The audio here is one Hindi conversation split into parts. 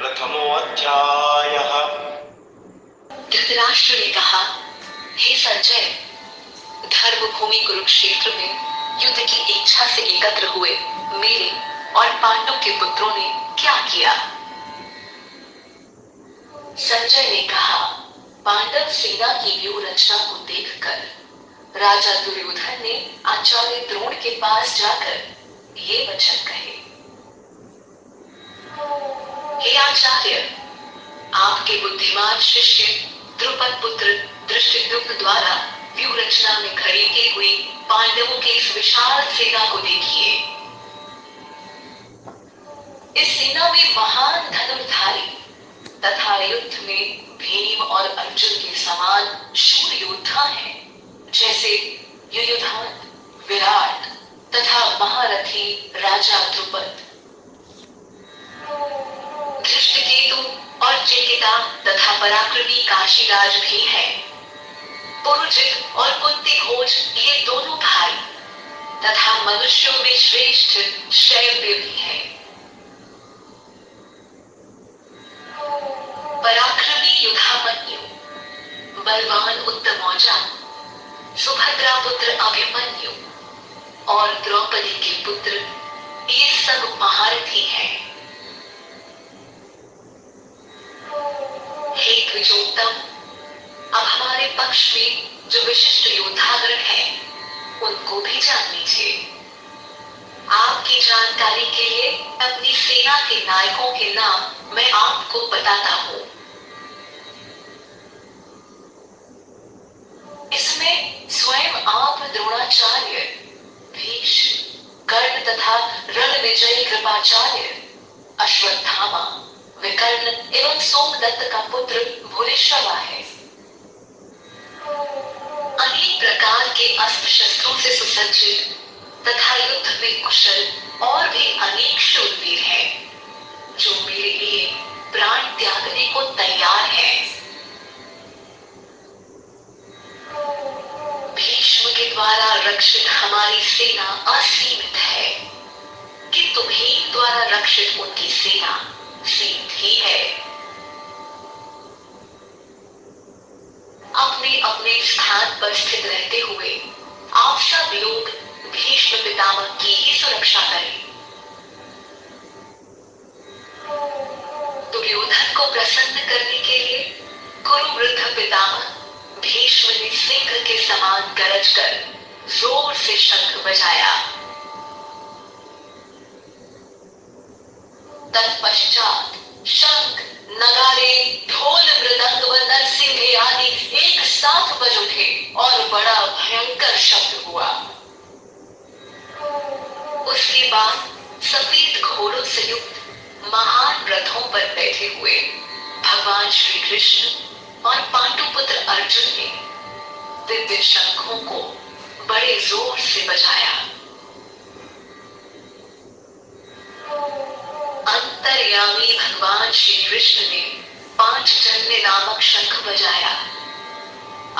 प्रथमोऽध्यायः। धृतराष्ट्र ने कहा, हे संजय, धर्मभूमि कुरुक्षेत्र में युद्ध की इच्छा से एकत्र हुए मेरे और पांडव के पुत्रों ने क्या किया? संजय ने कहा, पांडव सेना की व्यूह रचना को देखकर राजा दुर्योधन ने आचार्य द्रोण के पास जाकर ये वचन कहे, हे आचार्य, आपके बुद्धिमान शिष्य द्रुपद पुत्र धृष्टद्युम्न द्वारा व्यूह रचना में खड़ी की हुई पांडवों की इस विशाल सेना को देखिए। इस सेना में महान धनुर्धारी तथा युद्ध में भीम और अर्जुन के समान शूर योद्धा हैं, जैसे युयुधान, विराट तथा महारथी राजा द्रुपद, धृष्टकेतु और चिकिता तथा पराक्रमी काशीराज भी है। पुरुजित और कुंती घोष ये दोनों भाई तथा मनुष्यों में श्रेष्ठ शैव्य भी है। पराक्रमी युधामन्यु, बलवान उत्तमौजा, सुभद्रा पुत्र अभिमन्यु और द्रौपदी के पुत्र ये सब महारथी हैं। हे द्विजोत्तम, अब हमारे पक्ष में जो विशिष्ट योद्धागण हैं, उनको भी जान लीजिए। आपकी जानकारी के लिए अपनी सेना के नायकों के नाम मैं आपको बताता हूँ। इसमें स्वयं आप द्रोणाचार्य, भीष्म, कर्ण तथा रणविजयी कृपाचार्य, अश्वत्थामा, विकर्ण एवं सोमदत्त का पुत्र भूरिश्रवा है। अनेक प्रकार के अस्त्र शस्त्रों से सुसज्जित तथा युद्ध में कुशल और भी अनेक शूरवीर हैं, जो मेरे लिए प्राण त्यागने को तैयार हैं। भीष्म के द्वारा रक्षित हमारी सेना असीमित है, किंतु भीम द्वारा रक्षित उनकी सेना सीमित ही है। अपने अपने स्थान पर स्थित रहते हुए आप सब लोग भीष्म पितामह की ही सुरक्षा करें। दुर्योधन को प्रसन्न करने के लिए कुरुवृद्ध पितामह भीष्म ने सिंह के समान गरज कर जोर से शंख बजाया। तत्पश्चात शंख, नगाड़े, ढोल, मृदंग व नरसिंह आदि एक साथ बज उठे और बड़ा भयंकर शब्द हुआ। उसके बाद सफेद घोड़ों से युक्त महान रथों पर बैठे हुए भगवान श्री कृष्ण और पांडुपुत्र अर्जुन ने दिव्य शंखों को बड़े जोर से बजाया। अंतर्यामी भगवान श्री कृष्ण ने पांचजन्य नामक शंख बजाया।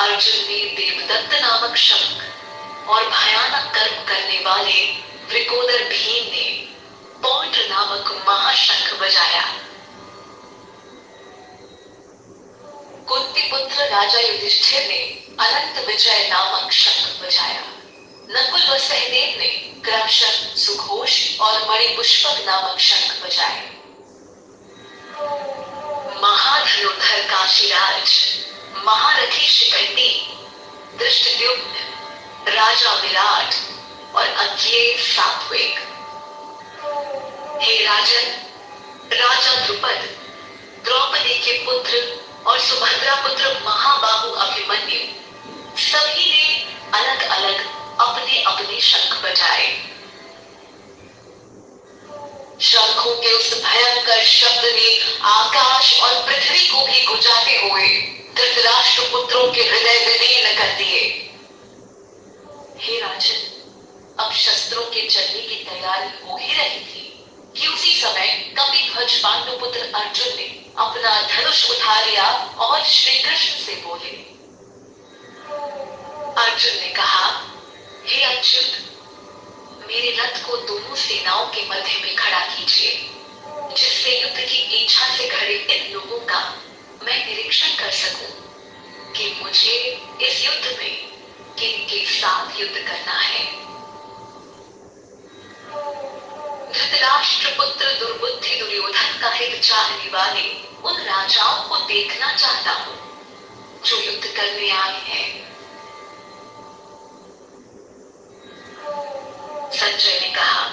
अर्जुन ने देवदत्त नामक शंख और भयानक कर्म करने वाले वृकोदर भीम ने पौंड्र नामक महाशंख बजाया। कुंती पुत्र राजा युधिष्ठिर ने अनंत विजय नामक शंख बजाया। नकुल व सहदेव ने क्रमशः सुघोष और मणिपुष्पक नामक शंख बजाए। महाधनुर्धर काशीराज, महारथी शिखंडी, धृष्टद्युम्न, राजा विराट और अज्ञेय सात्विक, हे राजन, राजा द्रुपद, द्रौपदी के पुत्र और सुभद्रा पुत्र महाबाहु अभिमन्यु, सभी ने अलग अलग अपने अपने शंख बजाए। शंखों के उस भयंकर शब्द ने आकाश और पृथ्वी को भी गुंजाते हुए धृतराष्ट्र पुत्रों के हृदय विदीर्ण कर दिए। हे राजन, अब शस्त्रों के चलने की तैयारी हो ही रही थी कि उसी समय कपिध्वज पांडुपुत्र अर्जुन ने अपना धनुष उठा लिया और श्री कृष्ण से बोले। अर्जुन ने कहा, हे अच्युत, मेरे रथ को दोनों सेनाओं के मध्य में खड़ा कीजिए, जिससे युद्ध की इच्छा से खड़े इन लोगों का मैं निरीक्षण कर सकूं कि मुझे इस युद्ध में किनके साथ युद्ध करना है। धृतराष्ट्र पुत्र दुर्बुद्धि दुर्योधन का हित चाहने वाले उन राजाओं को देखना चाहता हूं जो युद्ध करने आए हैं। संजय ने कहा,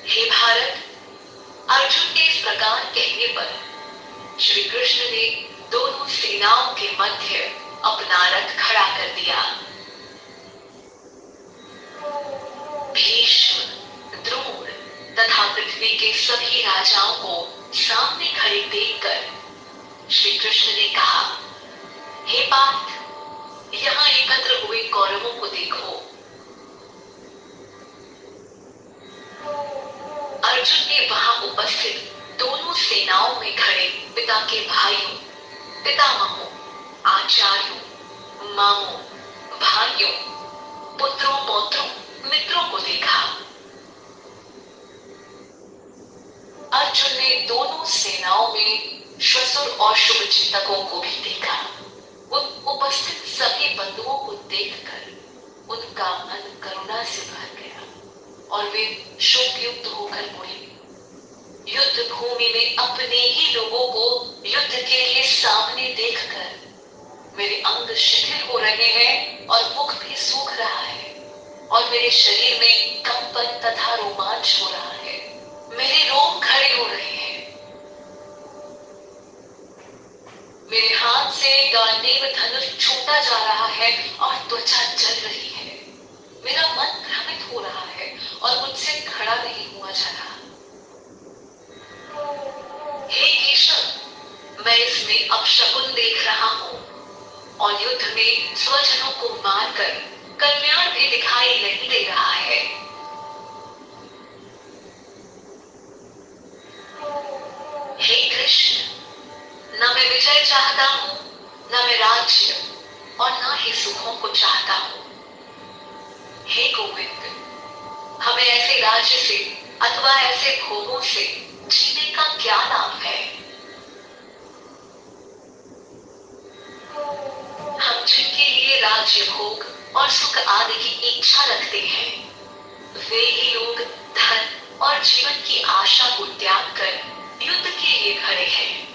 हे भारत, अर्जुन के इस प्रकार कहने पर श्री कृष्ण ने दोनों सेनाओं के मध्य अपना रथ खड़ा कर दिया। भीष्म, द्रोण तथा पृथ्वी के सभी राजाओं को सामने खड़े देखकर श्री कृष्ण ने कहा, हे पार्थ, यहाँ एकत्र हुए कौरवों को देखो। अर्जुन ने वहां उपस्थित दोनों सेनाओं में खड़े पिता के भाइयों, पितामहों, आचार्यों, मामों, भाइयों, पुत्रों, पौत्रों, मित्रों को देखा। अर्जुन ने दोनों सेनाओं में श्वसुर और शुभ चिंतकों को भी देखा। उन उपस्थित सभी बंधुओं को देखकर उनका मन करुणा से भर गया और वे शोकयुक्त होकर बोले, युद्ध भूमि में अपने ही लोगों को युद्ध के लिए सामने देखकर मेरे अंग शिथिल हो रहे हैं और मुख भी सूख रहा है और मेरे शरीर में कंपन तथा रोमांच हो रहा है। मेरे रोम खड़े हो रहे हैं। मेरे हाथ से गांडीव धनुष छूटा जा रहा है और त्वचा जल रही है। मेरा मन भ्रमित हो रहा है और मुझसे खड़ा नहीं हुआ जा रहा। हे केशव, मैं इसमें अपशकुन देख रहा हूं और युद्ध में स्वजनों को मारकर कल्याण भी दिखाई नहीं दे रहा है। हे कृष्ण, न मैं विजय चाहता हूं, न मैं राज्य और न ही सुखों को चाहता हूं। हे गोविंद, हमें ऐसे राज्य से अथवा ऐसे भोगों से जीने का क्या लाभ है? हम जिनके लिए राज्य भोग और सुख आदि की इच्छा रखते हैं, वे ही लोग धन और जीवन की आशा को त्याग कर युद्ध के लिए खड़े हैं।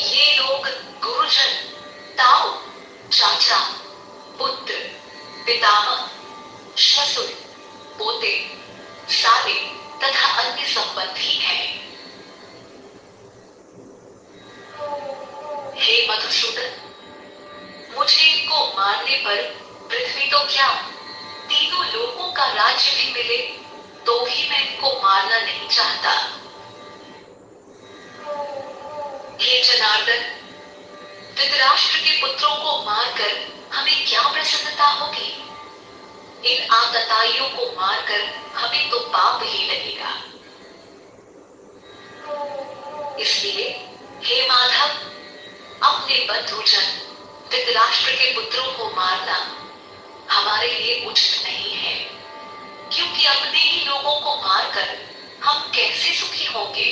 ये लोग गुरुजन, ताऊ, चाचा, पुत्र, पितामह, श्वशुर, पोते, साले तथा अन्य संबंधी हैं। हे मधुसूदन, मुझे इनको मारने पर पृथ्वी तो क्या, तीनों लोगों का राज्य भी मिले तो भी मैं इनको मारना नहीं चाहता। हे जनार्दन, धृतराष्ट्र के पुत्रों को मारकर हमें क्या प्रसन्नता होगी? इन आतताइयों को मारकर हमें तो पाप ही लगेगा। इसलिए हे माधव, अपने बंधुजन धृतराष्ट्र के पुत्रों को मारना हमारे लिए उचित नहीं है, क्योंकि अपने ही लोगों को मारकर हम कैसे सुखी होंगे?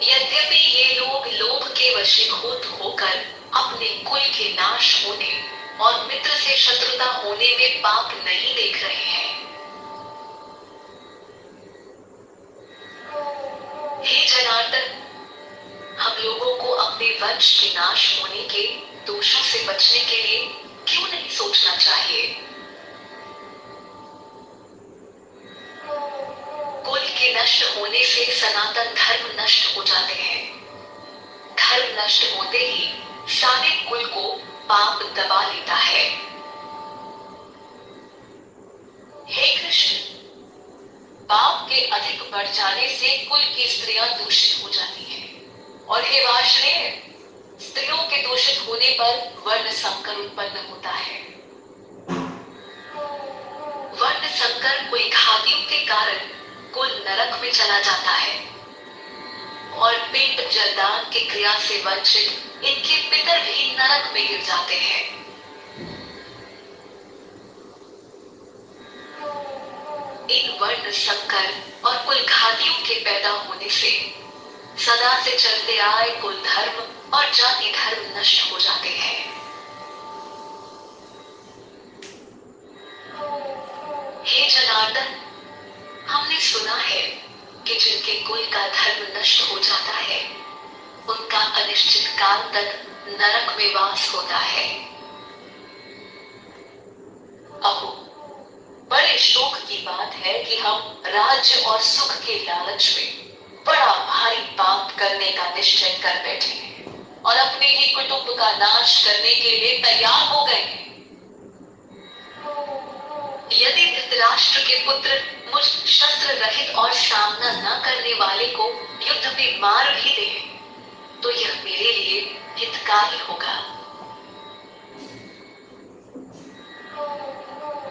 यद्यपि ये लोग लोभ के वशीभूत होकर अपने कुल के नाश होने और मित्र से शत्रुता होने में पाप नहीं देख रहे हैं। हे जनार्दन, हम लोगों को अपने वंश के नाश होने के दोषों से बचने के लिए क्यों नहीं सोचना चाहिए? कुल के नष्ट होने से सनातन धर्म नष्ट हो जाते हैं। धर्म नष्ट होते ही सारे कुल को पाप दबा लेता है। हे कृष्ण, पाप के अधिक बढ़ जाने से कुल की स्त्रियां दूषित हो जाती हैं और हे वार्ष्णेय, स्त्रियों के दूषित होने पर वर्ण संकर उत्पन्न होता है। वर्ण संकर कोई घातियों के कारण कुल नरक में चला जाता है और पिंड जलदान की क्रिया से वंचित इनके पितर भी नरक में गिर जाते हैं। इन वर्ण संकर और कुलघातियों के पैदा होने से सदा से चलते आए कुल धर्म और जाति धर्म नष्ट हो जाते हैं। हे जनार्दन, हमने सुना है कि जिनके कुल का धर्म नष्ट हो जाता है उनका अनिश्चित काल तक नरक में वास होता है। अहो, बड़े शोक की बात है कि हम राज्य और सुख के लालच में बड़ा भारी पाप करने का निश्चय कर बैठे हैं और अपने ही कुटुंब का नाश करने के लिए तैयार हो गए हैं। यदि धृतराष्ट्र के पुत्र मुझ शस्त्र रहित और सामना न करने वाले को युद्ध में मार भी दे तो यह मेरे लिए हितकारी होगा।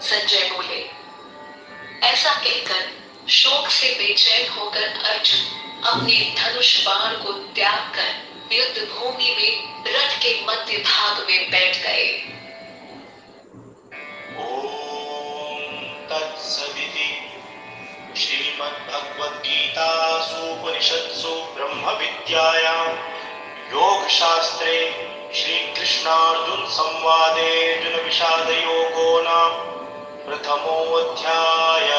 संजय बोले। ऐसा कहकर शोक से बेचैन होकर अर्जुन अपने धनुष बाण को त्याग कर युद्ध भूमि में रथ के मध्य भाग में बैठ गए। ओम तत्सदिति श्रीमद्भगवद्गीतासूपनिषत्सु ब्रह्म विद्यायां योगशास्त्रे श्रीकृष्णार्जुन संवादे अर्जुन विषाद योगो नाम प्रथमोऽध्यायः।